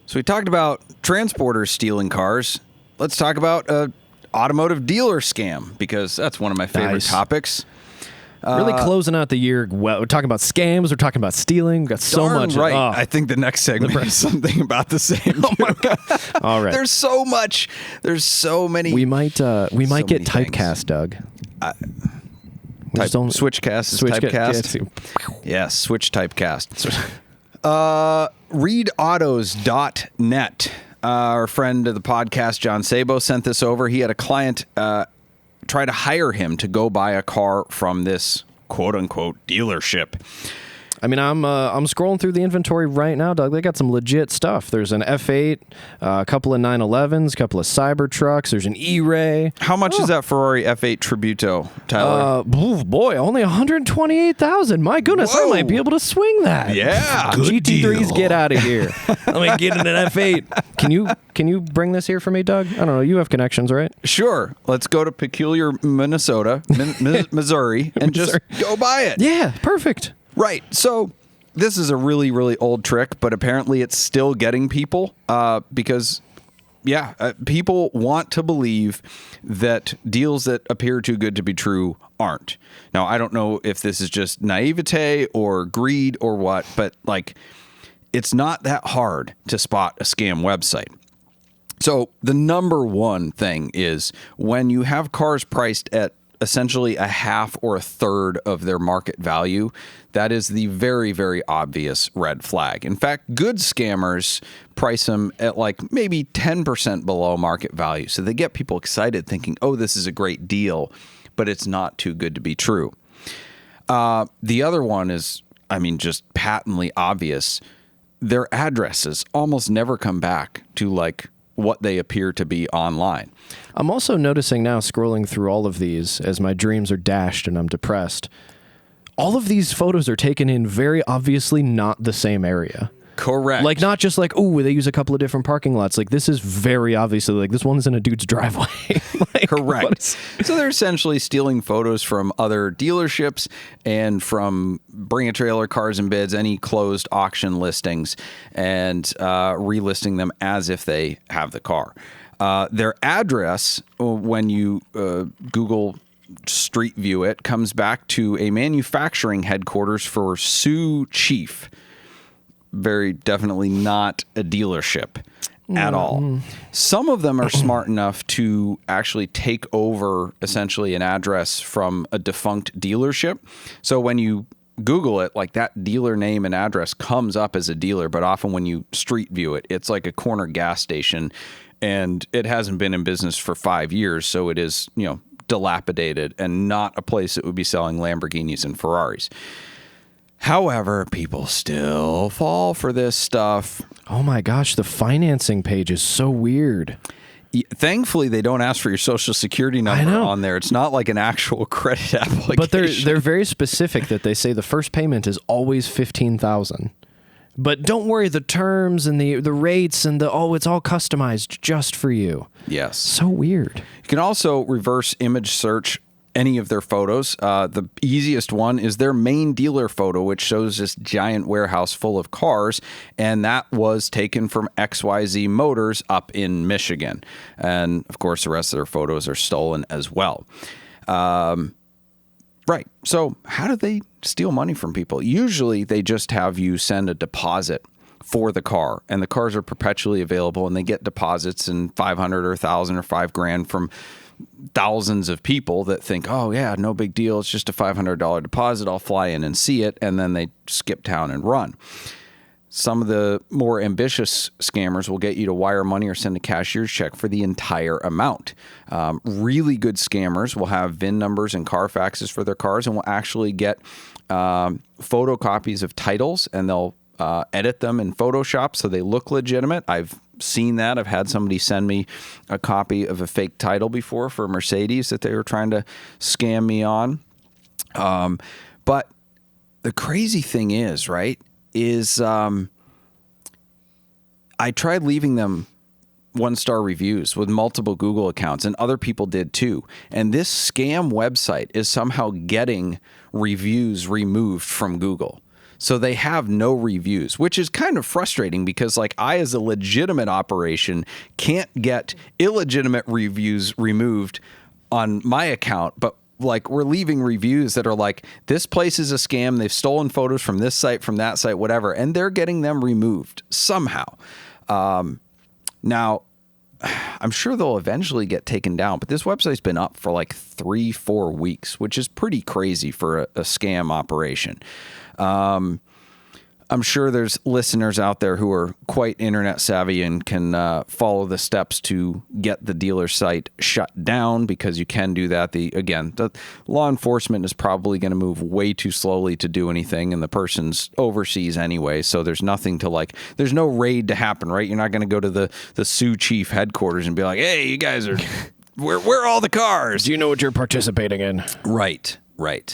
So we talked about transporters stealing cars. Let's talk about automotive dealer scam, because that's one of my favorite topics. Really closing out the year. Well, we're talking about scams. We're talking about stealing. We've got so much. Right. I think the next segment is something about the same. Oh my God. All right. There's so much. There's so many. We might get typecast, Doug. Switchcast is typecast. Yes, Switch typecast. ReadAutos.net. Our friend of the podcast, John Sabo, sent this over. He had a client try to hire him to go buy a car from this quote-unquote dealership. I mean, I'm scrolling through the inventory right now, Doug. They got some legit stuff. There's an F8, a couple of 911s, a couple of Cybertrucks. There's an E-Ray. How much is that Ferrari F8 Tributo, Tyler? Boy, only $128,000. My goodness, Whoa. I might be able to swing that. Yeah, good GT3s, deal. Get out of here. Let me get in an F8. Can you bring this here for me, Doug? I don't know. You have connections, right? Sure. Let's go to peculiar Minnesota, Missouri, and just go buy it. Yeah, perfect. Right. So this is a really, really old trick, but apparently it's still getting people because, people want to believe that deals that appear too good to be true aren't. Now, I don't know if this is just naivete or greed or what, but it's not that hard to spot a scam website. So the number one thing is when you have cars priced at essentially a half or a third of their market value, that is the very, very obvious red flag. In fact, good scammers price them at maybe 10% below market value. So they get people excited thinking, oh, this is a great deal, but it's not too good to be true. The other one is, just patently obvious. Their addresses almost never come back to what they appear to be online. I'm also noticing now, scrolling through all of these as my dreams are dashed and I'm depressed, all of these photos are taken in very obviously not the same area. Correct. Not just oh, they use a couple of different parking lots. This is very obviously this one's in a dude's driveway. Correct. So they're essentially stealing photos from other dealerships and from Bring a Trailer, Cars and Bids, any closed auction listings, and relisting them as if they have the car. Their address, when you Google Street View it, comes back to a manufacturing headquarters for Sioux Chief. Very definitely not a dealership at all. Some of them are smart enough to actually take over essentially an address from a defunct dealership. So when you Google it, that dealer name and address comes up as a dealer, but often when you street view it, it's like a corner gas station and it hasn't been in business for 5 years. So it is, dilapidated and not a place that would be selling Lamborghinis and Ferraris. However, people still fall for this stuff. Oh my gosh, the financing page is so weird. Thankfully, they don't ask for your social security number on there. It's not like an actual credit application. But they're very specific that they say the first payment is always $15,000. But don't worry, the terms and the rates and it's all customized just for you. Yes. So weird. You can also reverse image search any of their photos. The easiest one is their main dealer photo, which shows this giant warehouse full of cars, and that was taken from XYZ Motors up in Michigan. And of course, the rest of their photos are stolen as well. Right. So how do they steal money from people? Usually they just have you send a deposit for the car, and the cars are perpetually available, and they get deposits in $500 or $1,000 or $5,000 from thousands of people that think, oh yeah, no big deal. It's just a $500 deposit. I'll fly in and see it. And then they skip town and run. Some of the more ambitious scammers will get you to wire money or send a cashier's check for the entire amount. Really good scammers will have VIN numbers and Carfaxes for their cars and will actually get photocopies of titles, and they'll edit them in Photoshop so they look legitimate. I've seen that. I've had somebody send me a copy of a fake title before for a Mercedes that they were trying to scam me on. But the crazy thing is, I tried leaving them 1-star reviews with multiple Google accounts, and other people did too. And this scam website is somehow getting reviews removed from Google. So they have no reviews, which is kind of frustrating because like I, as a legitimate operation, can't get illegitimate reviews removed on my account, but like we're leaving reviews that are like, this place is a scam. They've stolen photos from this site, from that site, whatever. And they're getting them removed somehow. Now, I'm sure they'll eventually get taken down, but this website's been up for like 3-4 weeks, which is pretty crazy for a scam operation. I'm sure there's listeners out there who are quite internet savvy and can follow the steps to get the dealer site shut down, because you can do that. The law enforcement is probably going to move way too slowly to do anything, and the person's overseas anyway, so there's nothing to like, there's no raid to happen, right? You're not going to go to the Sioux Chief headquarters and be like, hey, you guys are, where are all the cars? Do you know what you're participating in? Right. But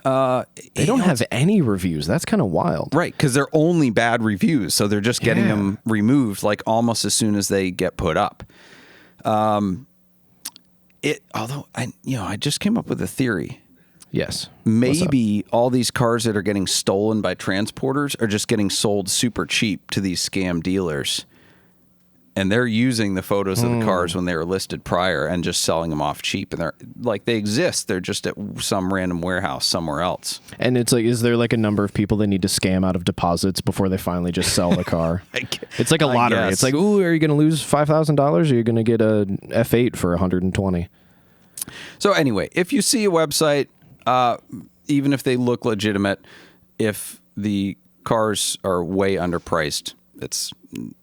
they don't have any reviews. That's kind of wild. Right, because they're only bad reviews, so they're just getting them removed like almost as soon as they get put up. Although I just came up with a theory. Yes. Maybe all these cars that are getting stolen by transporters are just getting sold super cheap to these scam dealers. And they're using the photos of the cars when they were listed prior and just selling them off cheap. And they're like, they exist. They're just at some random warehouse somewhere else. And it's like, is there like a number of people they need to scam out of deposits before they finally just sell the car? It's like a lottery. It's like, ooh, are you going to lose $5,000 or are you going to get a F8 for $120? So anyway, if you see a website, even if they look legitimate, if the cars are way underpriced, it's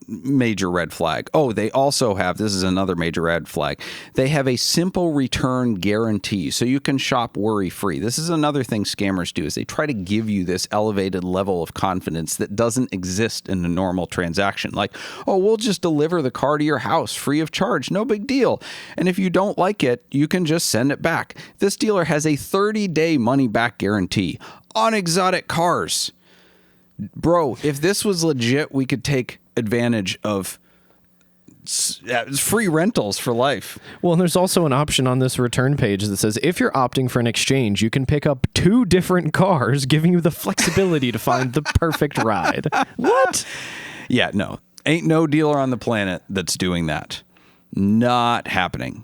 major red flag. Oh, they also have, this is another major red flag, they have a simple return guarantee, so you can shop worry-free. This is another thing scammers do, is they try to give you this elevated level of confidence that doesn't exist in a normal transaction. Like, oh, we'll just deliver the car to your house free of charge, no big deal. And if you don't like it, you can just send it back. This dealer has a 30-day money-back guarantee on exotic cars. Bro, if this was legit, we could take advantage of free rentals for life. Well, and there's also an option on this return page that says, if you're opting for an exchange, you can pick up 2 different cars, giving you the flexibility to find the perfect ride. What? Yeah, no. Ain't no dealer on the planet that's doing that. Not happening.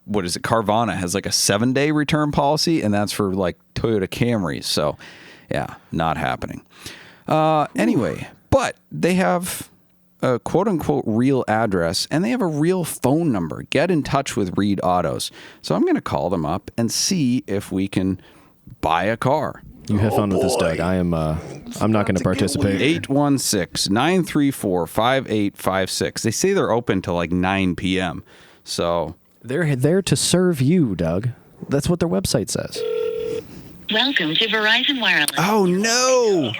What is it? Carvana has like a 7-day return policy, and that's for like Toyota Camrys. So, yeah, not happening. Anyway, but they have a quote-unquote real address, and they have a real phone number. Get in touch with Reed Autos. So I'm going to call them up and see if we can buy a car. You have fun with this, Doug. I'm not going to participate. 816-934-5856. They say they're open till like 9 p.m. So they're there to serve you, Doug. That's what their website says. Welcome to Verizon Wireless. Oh, no.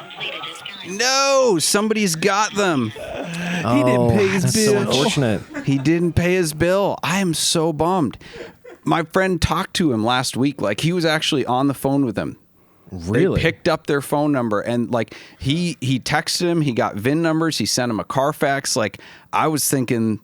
No, somebody's got them. He didn't pay his bill. So unfortunate. He didn't pay his bill. I am so bummed. My friend talked to him last week. Like, he was actually on the phone with them. Really? They picked up their phone number, and like he texted him. He got VIN numbers. He sent him a Carfax. Like, I was thinking,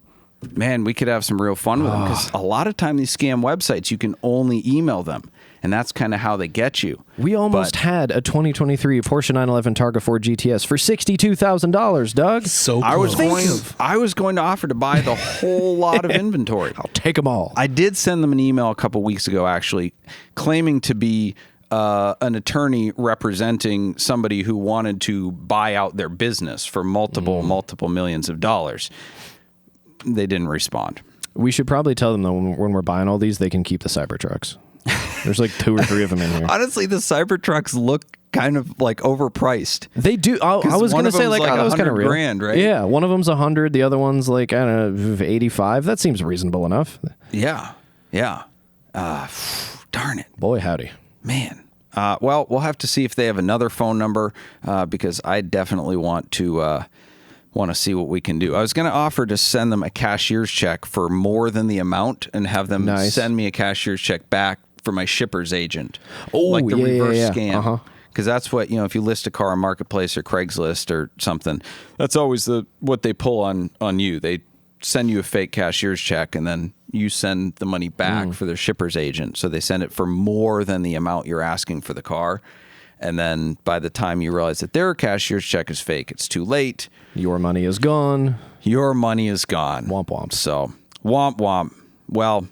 man, we could have some real fun with them, because a lot of time these scam websites, you can only email them. And that's kind of how they get you. We almost had a 2023 Porsche 911 Targa 4 GTS for $62,000, Doug. So close. I was going to offer to buy the whole lot of inventory. I'll take them all. I did send them an email a couple weeks ago, actually, claiming to be an attorney representing somebody who wanted to buy out their business for multiple millions of dollars. They didn't respond. We should probably tell them, though, when we're buying all these, they can keep the Cybertrucks. There's like 2 or 3 of them in here. Honestly, the Cybertrucks look kind of like overpriced. They do. I was going to say like, that was kind of real. $100,000, right? Yeah, one of them's 100, the other one's like, I don't know, 85. That seems reasonable enough. Yeah. Darn it. Boy, howdy. Man. Well, we'll have to see if they have another phone number, because I definitely want to see what we can do. I was going to offer to send them a cashier's check for more than the amount and have them send me a cashier's check back for my shipper's agent. Oh, like the reverse scam. Uh-huh. Because that's what, if you list a car on Marketplace or Craigslist or something, that's always what they pull on you. They send you a fake cashier's check, and then you send the money back for their shipper's agent. So they send it for more than the amount you're asking for the car. And then by the time you realize that their cashier's check is fake, it's too late. Your money is gone. Your money is gone. Womp womp. So, womp womp. Well,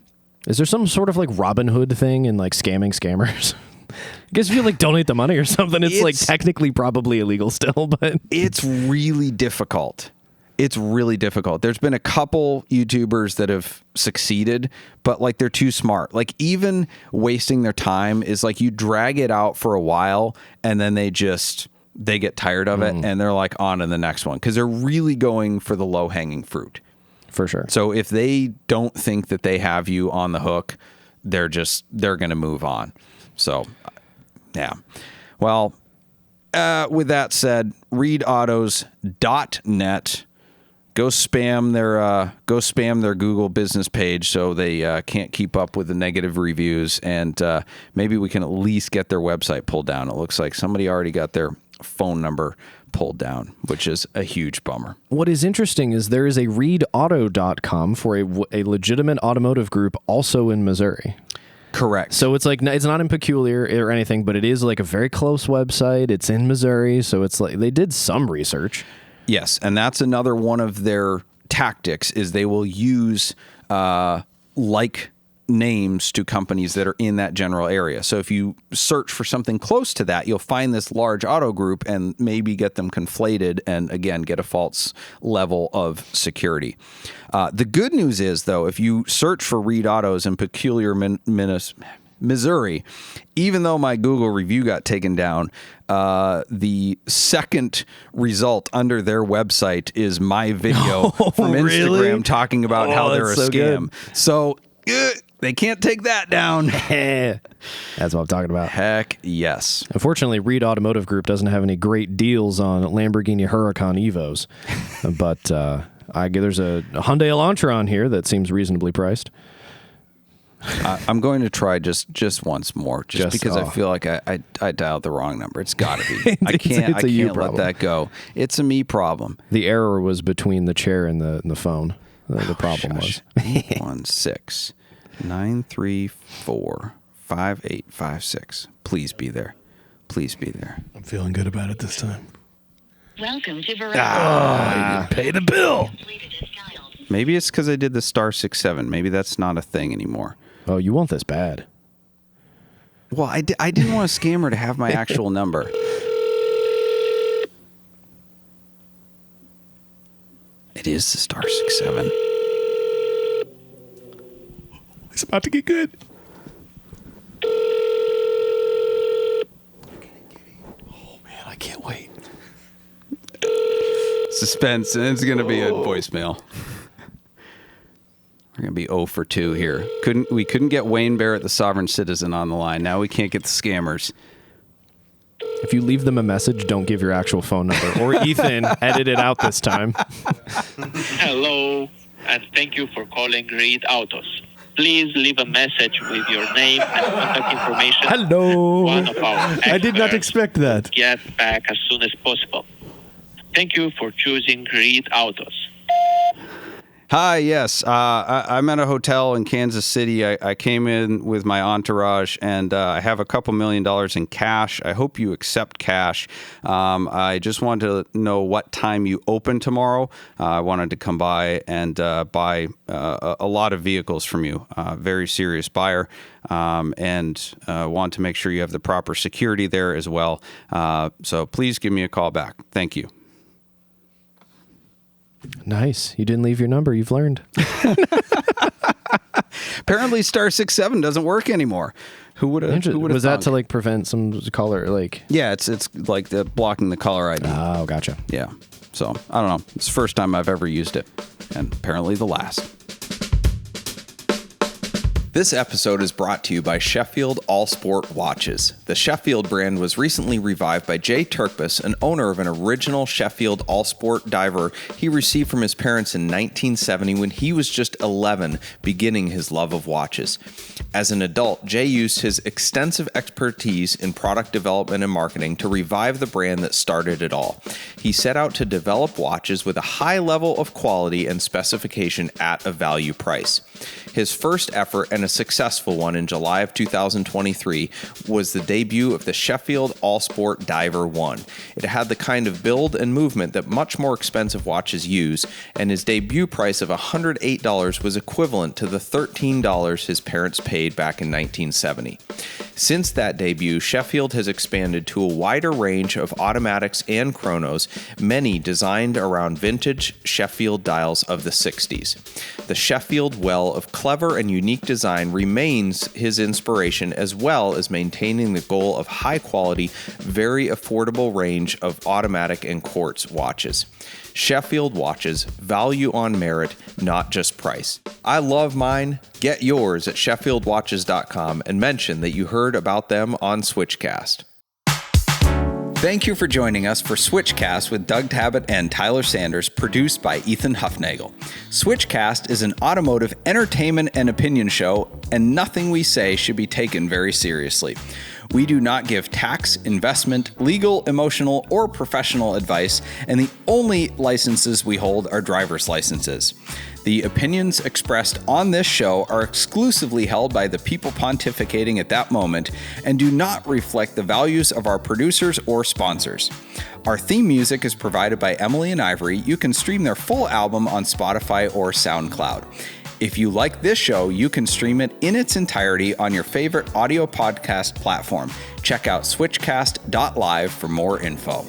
is there some sort of like Robin Hood thing in like scamming scammers? I guess if you like donate the money or something, it's like technically probably illegal still, but it's really difficult. It's really difficult. There's been a couple YouTubers that have succeeded, but like they're too smart. Like even wasting their time is like you drag it out for a while and then they get tired of it and they're like on to the next one because they're really going for the low hanging fruit. For sure. So if they don't think that they have you on the hook, they're going to move on. So yeah. Well, with that said, readautos.net. Go spam their Google business page so they can't keep up with the negative reviews, and maybe we can at least get their website pulled down. It looks like somebody already got their phone number pulled down, which is a huge bummer. What is interesting is there is a readauto.com for a legitimate automotive group also in Missouri. Correct. So it's like it's not in Peculiar or anything, but it is like a very close website. It's in Missouri, so it's like they did some research. Yes, and that's another one of their tactics is they will use like names to companies that are in that general area. So if you search for something close to that, you'll find this large auto group and maybe get them conflated and, again, get a false level of security. The good news is, though, if you search for Reed Autos in Peculiar, Missouri, even though my Google review got taken down, the second result under their website is my video from Instagram really? talking about how they're a so scam. Good. So they can't take that down. That's what I'm talking about. Heck yes. Unfortunately, Reed Automotive Group doesn't have any great deals on Lamborghini Huracan Evos, but there's a Hyundai Elantra on here that seems reasonably priced. I'm going to try just once more, just because I feel like I dialed the wrong number. It's got to be. I can't let that go. It's a me problem. The error was between the chair and the phone. The problem was 816-934-5856. Please be there. Please be there. I'm feeling good about it this time. Welcome to Verizon. I didn't pay the bill. Maybe it's because I did the *67. Maybe that's not a thing anymore. Oh, you want this bad? Well, I didn't want a scammer to have my actual number. It is the *67. It's about to get good. Oh, man, I can't wait. Suspense, and it's going to be a voicemail. We're going to be 0 for 2 here. We couldn't get Wayne Barrett, the sovereign citizen, on the line. Now we can't get the scammers. If you leave them a message, don't give your actual phone number. Or Ethan, edit it out this time. Hello, and thank you for calling Reed Autos. Please leave a message with your name and contact information. Hello. One of our I did not experts expect that. will get back as soon as possible. Thank you for choosing Reed Autos. Hi, yes. I'm at a hotel in Kansas City. I came in with my entourage, and I have a couple $1 million in cash. I hope you accept cash. I just wanted to know what time you open tomorrow. I wanted to come by and buy a lot of vehicles from you. Very serious buyer, and want to make sure you have the proper security there as well. So please give me a call back. Thank you. Nice. You didn't leave your number. You've learned. Apparently, *67 doesn't work anymore. Who would have? Was that to like prevent some color? Like Yeah, it's like blocking the caller ID. Oh, gotcha. Yeah. So I don't know. It's the first time I've ever used it, and apparently the last. This episode is brought to you by Sheffield All Sport Watches. The Sheffield brand was recently revived by Jay Turkbus, an owner of an original Sheffield All Sport diver he received from his parents in 1970 when he was just 11, beginning his love of watches. As an adult, Jay used his extensive expertise in product development and marketing to revive the brand that started it all. He set out to develop watches with a high level of quality and specification at a value price. His first effort, and a successful one in July of 2023, was the debut of the Sheffield All-Sport Diver 1. It had the kind of build and movement that much more expensive watches use, and his debut price of $108 was equivalent to the $13 his parents paid back in 1970. Since that debut, Sheffield has expanded to a wider range of automatics and chronos, many designed around vintage Sheffield dials of the 60s. The Sheffield well of clever and unique design remains his inspiration, as well as maintaining the goal of high quality, very affordable range of automatic and quartz watches. Sheffield watches, value on merit, not just price. I love mine. Get yours at SheffieldWatches.com and mention that you heard about them on Switchcast. Thank you for joining us for Switchcast with Doug Tabbitt and Tyler Sanders, produced by Ethan Huffnagel. Switchcast is an automotive entertainment and opinion show, and nothing we say should be taken very seriously. We do not give tax, investment, legal, emotional, or professional advice, and the only licenses we hold are driver's licenses. The opinions expressed on this show are exclusively held by the people pontificating at that moment and do not reflect the values of our producers or sponsors. Our theme music is provided by Emily and Ivory. You can stream their full album on Spotify or SoundCloud. If you like this show, you can stream it in its entirety on your favorite audio podcast platform. Check out switchcast.live for more info.